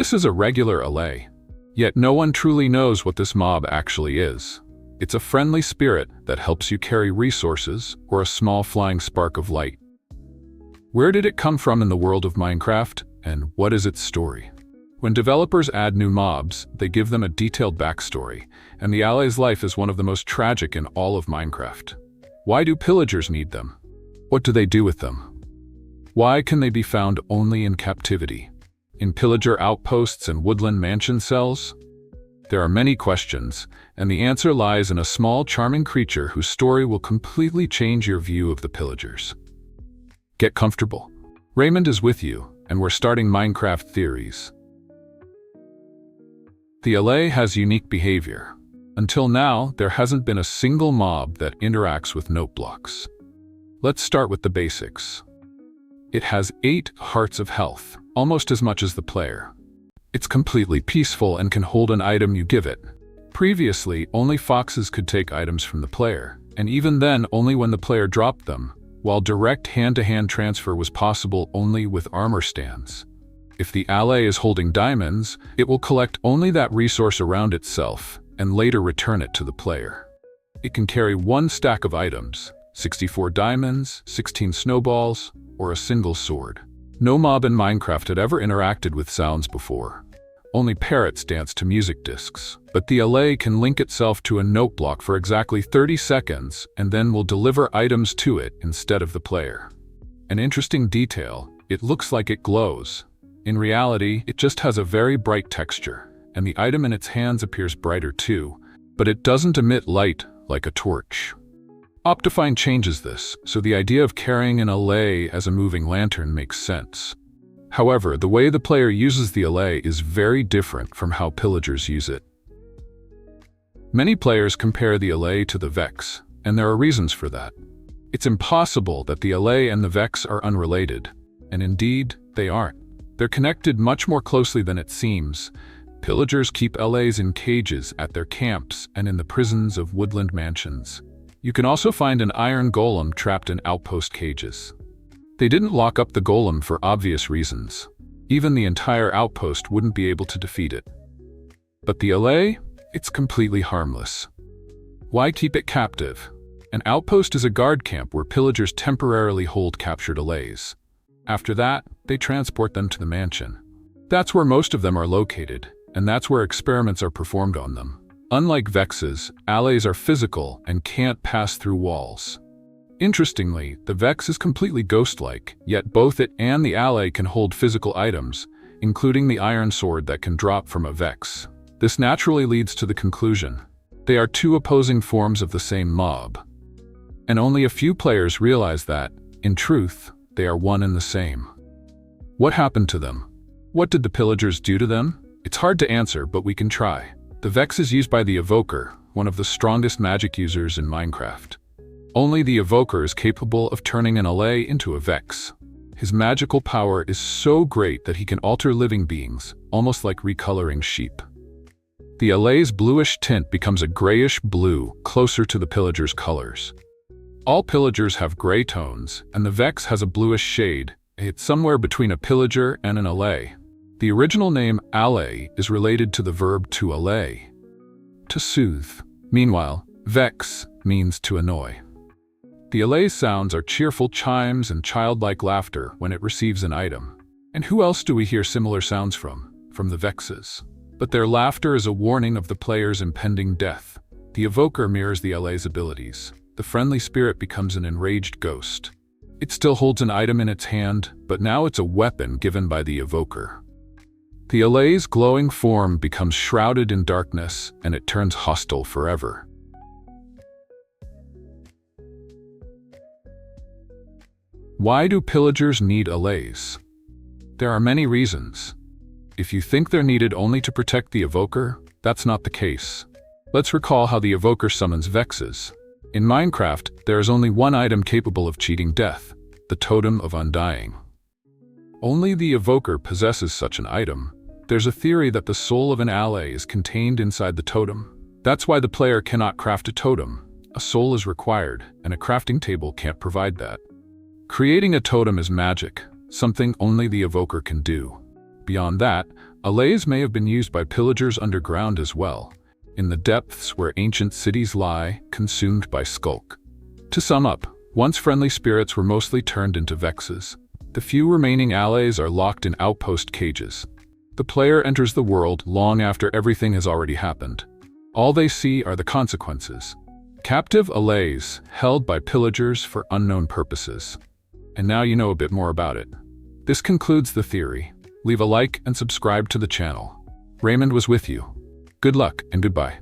This is a regular ALLAY, yet no one truly knows what this mob actually is. It's a friendly spirit that helps you carry resources or a small flying spark of light. Where did it come from in the world of Minecraft, and what is its story? When developers add new mobs, they give them a detailed backstory, and the ALLAY's life is one of the most tragic in all of Minecraft. Why do pillagers need them? What do they do with them? Why can they be found only in captivity? In pillager outposts and woodland mansion cells? There are many questions, and the answer lies in a small, charming creature whose story will completely change your view of the pillagers. Get comfortable. Raymond is with you, and we're starting Minecraft Theories. The ALLAY has unique behavior. Until now, there hasn't been a single mob that interacts with note blocks. Let's start with the basics. It has 8 hearts of health, almost as much as the player. It's completely peaceful and can hold an item you give it. Previously, only foxes could take items from the player, and even then only when the player dropped them, while direct hand-to-hand transfer was possible only with armor stands. If the ALLAY is holding diamonds, it will collect only that resource around itself and later return it to the player. It can carry 1 stack of items, 64 diamonds, 16 snowballs, or a single sword. No mob in Minecraft had ever interacted with sounds before. Only parrots dance to music discs. But the ALLAY can link itself to a note block for exactly 30 seconds and then will deliver items to it instead of the player. An interesting detail, it looks like it glows. In reality, it just has a very bright texture, and the item in its hands appears brighter too, but it doesn't emit light like a torch. Optifine changes this, so the idea of carrying an ALLAY as a moving lantern makes sense. However, the way the player uses the ALLAY is very different from how pillagers use it. Many players compare the ALLAY to the Vex, and there are reasons for that. It's impossible that the ALLAY and the Vex are unrelated, and indeed, they aren't. They're connected much more closely than it seems. Pillagers keep ALLAYs in cages at their camps and in the prisons of woodland mansions. You can also find an iron golem trapped in outpost cages. They didn't lock up the golem for obvious reasons. Even the entire outpost wouldn't be able to defeat it. But the ALLAY? It's completely harmless. Why keep it captive? An outpost is a guard camp where pillagers temporarily hold captured ALLAYs. After that, they transport them to the mansion. That's where most of them are located, and that's where experiments are performed on them. Unlike Vexes, ALLAYs are physical and can't pass through walls. Interestingly, the Vex is completely ghost-like, yet both it and the ALLAY can hold physical items, including the iron sword that can drop from a Vex. This naturally leads to the conclusion: they are 2 opposing forms of the same mob. And only a few players realize that, in truth, they are one and the same. What happened to them? What did the pillagers do to them? It's hard to answer, but we can try. The Vex is used by the Evoker, one of the strongest magic users in Minecraft. Only the Evoker is capable of turning an ALLAY into a Vex. His magical power is so great that he can alter living beings, almost like recoloring sheep. The ALLAY's bluish tint becomes a grayish blue, closer to the pillager's colors. All pillagers have gray tones, and the Vex has a bluish shade. It's somewhere between a pillager and an ALLAY. The original name ALLAY is related to the verb to allay, to soothe. Meanwhile, Vex means to annoy. The ALLAY's sounds are cheerful chimes and childlike laughter when it receives an item. And who else do we hear similar sounds from? From the Vexes. But their laughter is a warning of the player's impending death. The Evoker mirrors the ALLAY's abilities. The friendly spirit becomes an enraged ghost. It still holds an item in its hand, but now it's a weapon given by the Evoker. The ALLAY's glowing form becomes shrouded in darkness, and it turns hostile forever. Why do pillagers need ALLAYs? There are many reasons. If you think they're needed only to protect the Evoker, that's not the case. Let's recall how the Evoker summons Vexes. In Minecraft, there is only one item capable of cheating death, the Totem of Undying. Only the Evoker possesses such an item. There's a theory that the soul of an ALLAY is contained inside the totem. That's why the player cannot craft a totem. A soul is required, and a crafting table can't provide that. Creating a totem is magic, something only the Evoker can do. Beyond that, Allays may have been used by pillagers underground as well, in the depths where ancient cities lie, consumed by skulk. To sum up, once friendly spirits were mostly turned into vexes. The few remaining allays are locked in outpost cages. The player enters the world long after everything has already happened. All they see are the consequences. Captive allays, held by pillagers for unknown purposes. And now you know a bit more about it. This concludes the theory. Leave a like and subscribe to the channel. Raymond was with you. Good luck and goodbye.